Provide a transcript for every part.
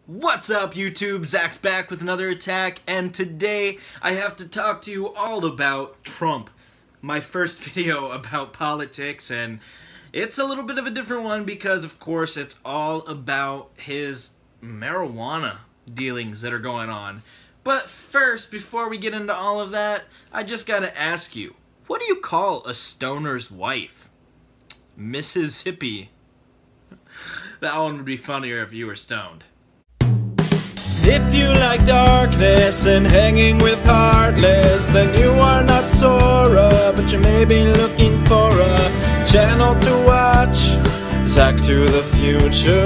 What's up, YouTube? Zach's back with another attack, and today I have to talk to you all about Trump. My first video about politics, and it's a little bit of a different one because, of course, it's all about his marijuana dealings that are going on. But first, before we get into all of that, I just gotta ask you, what do you call a stoner's wife? Mrs. Hippie. That one would be funnier if you were stoned. If you like darkness and hanging with Heartless, then you are not Sora, but you may be looking for a channel to watch. Zach to the future.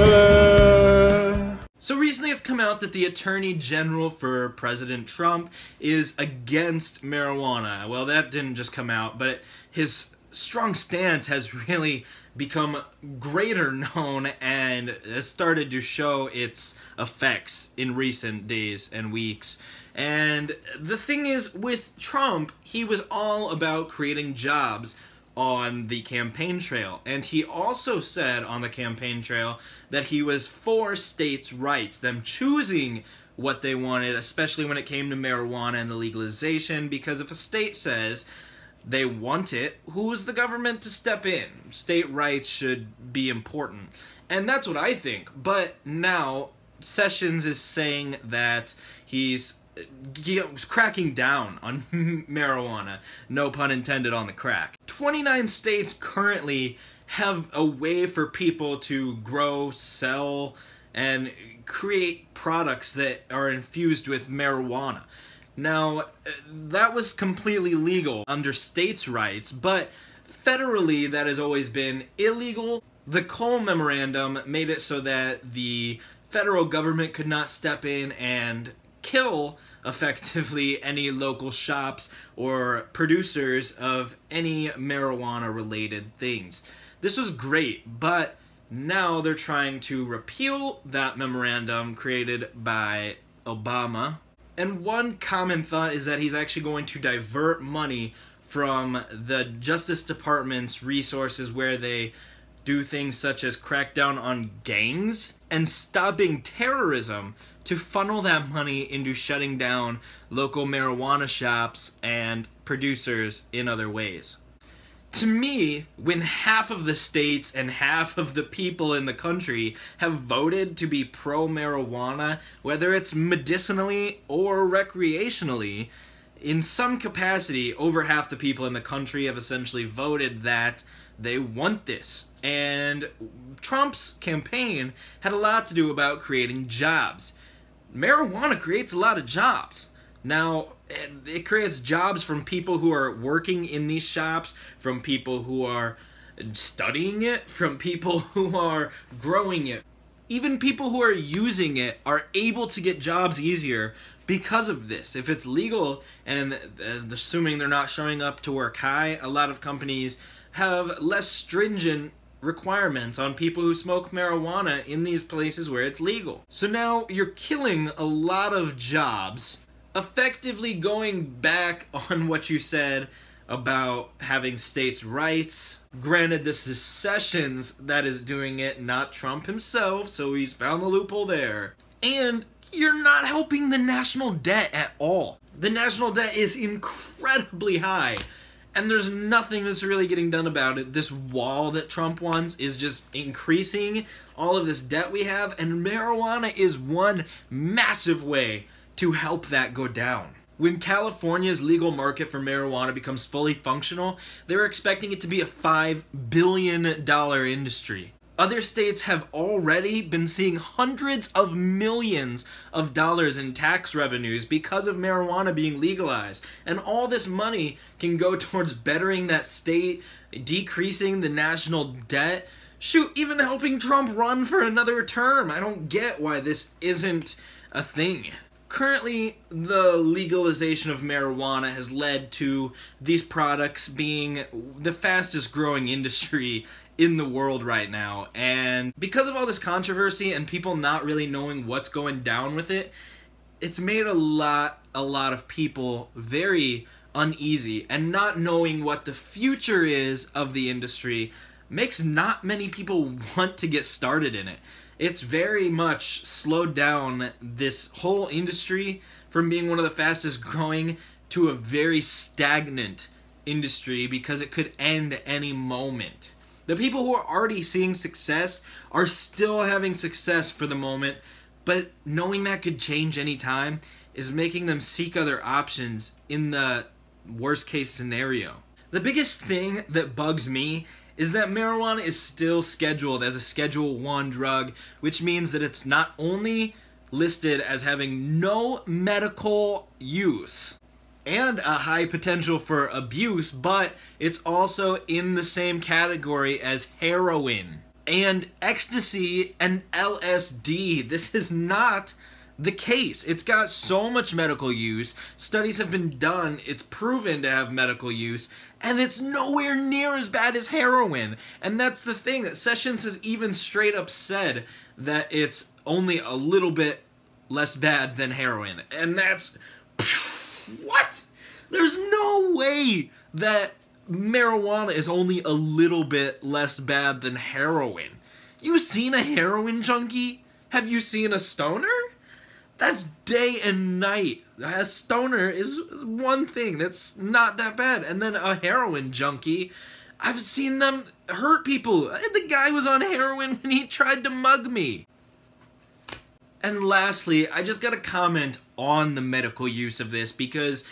So recently it's come out that the Attorney General for President Trump is against marijuana. Well, that didn't just come out, but his strong stance has really become greater known and has started to show its effects in recent days and weeks. And the thing is, with Trump, he was all about creating jobs on the campaign trail. And he also said on the campaign trail that he was for states' rights, them choosing what they wanted, especially when it came to marijuana and the legalization, because if a state says they want it, who's the government to step in? State rights should be important. And that's what I think. But now, Sessions is saying that he's cracking down on marijuana. No pun intended on the crack. 29 states currently have a way for people to grow, sell, and create products that are infused with marijuana. Now, that was completely legal under states' rights, but federally that has always been illegal. The Cole Memorandum made it so that the federal government could not step in and kill, effectively, any local shops or producers of any marijuana-related things. This was great, but now they're trying to repeal that memorandum created by Obama. And one common thought is that he's actually going to divert money from the Justice Department's resources where they do things such as crack down on gangs and stopping terrorism to funnel that money into shutting down local marijuana shops and producers in other ways. To me, when half of the states and half of the people in the country have voted to be pro-marijuana, whether it's medicinally or recreationally, in some capacity, over half the people in the country have essentially voted that they want this. And Trump's campaign had a lot to do about creating jobs. Marijuana creates a lot of jobs. Now, it creates jobs from people who are working in these shops, from people who are studying it, from people who are growing it. Even people who are using it are able to get jobs easier because of this. If it's legal, and assuming they're not showing up to work high, a lot of companies have less stringent requirements on people who smoke marijuana in these places where it's legal. So now you're killing a lot of jobs, effectively going back on what you said about having states' rights. Granted, this is Sessions that is doing it, not Trump himself, so he's found the loophole there. And you're not helping the national debt at all. The national debt is incredibly high, and there's nothing that's really getting done about it. This wall that Trump wants is just increasing all of this debt we have, and marijuana is one massive way to help that go down. When California's legal market for marijuana becomes fully functional, they're expecting it to be a $5 billion industry. Other states have already been seeing hundreds of millions of dollars in tax revenues because of marijuana being legalized. And all this money can go towards bettering that state, decreasing the national debt, shoot, even helping Trump run for another term. I don't get why this isn't a thing. Currently, the legalization of marijuana has led to these products being the fastest growing industry in the world right now. And because of all this controversy and people not really knowing what's going down with it, it's made a lot of people very uneasy. And not knowing what the future is of the industry makes not many people want to get started in it. It's very much slowed down this whole industry from being one of the fastest growing to a very stagnant industry because it could end any moment. The people who are already seeing success are still having success for the moment, but knowing that could change any time is making them seek other options in the worst case scenario. The biggest thing that bugs me is that marijuana is still scheduled as a Schedule 1 drug, which means that it's not only listed as having no medical use and a high potential for abuse, but it's also in the same category as heroin and ecstasy and LSD. This is not the case. It's got so much medical use. Studies have been done. It's proven to have medical use, and it's nowhere near as bad as heroin. And that's the thing, that Sessions has even straight up said that it's only a little bit less bad than heroin. And that's... what? There's no way that marijuana is only a little bit less bad than heroin. You seen a heroin junkie? Have you seen a stoner? That's day and night. A stoner is one thing that's not that bad. And then a heroin junkie, I've seen them hurt people. The guy was on heroin when he tried to mug me. And lastly, I just gotta comment on the medical use of this, because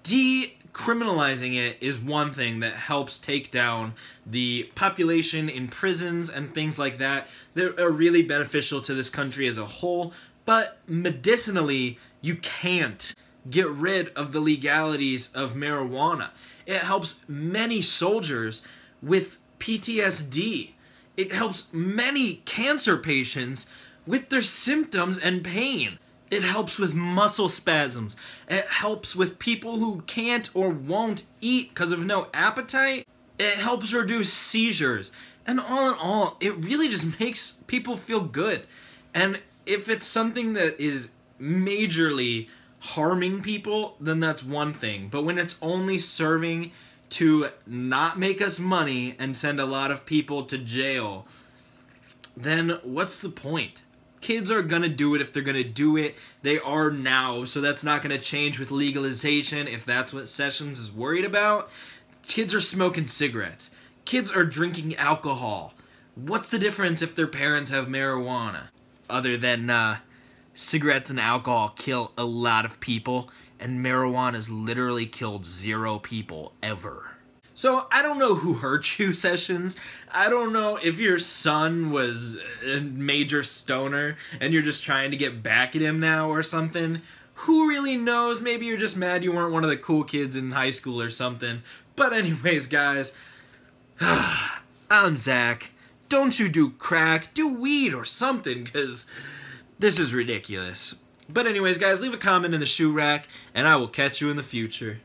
decriminalizing it is one thing that helps take down the population in prisons and things like that that are really beneficial to this country as a whole. But medicinally, you can't get rid of the legalities of marijuana. It helps many soldiers with PTSD. It helps many cancer patients with their symptoms and pain. It helps with muscle spasms. It helps with people who can't or won't eat because of no appetite. It helps reduce seizures. And all in all, it really just makes people feel good. And if it's something that is majorly harming people, then that's one thing. But when it's only serving to not make us money and send a lot of people to jail, then what's the point? Kids are gonna do it if they're gonna do it. They are now, so that's not gonna change with legalization if that's what Sessions is worried about. Kids are smoking cigarettes. Kids are drinking alcohol. What's the difference if their parents have marijuana? Other than cigarettes and alcohol kill a lot of people, and marijuana's literally killed 0 people ever. So I don't know who hurt you, Sessions. I don't know if your son was a major stoner and you're just trying to get back at him now or something. Who really knows? Maybe you're just mad you weren't one of the cool kids in high school or something. But anyways, guys, I'm Zach. Don't you do crack, do weed or something, because this is ridiculous. But anyways, guys, leave a comment in the shoe rack, and I will catch you in the future.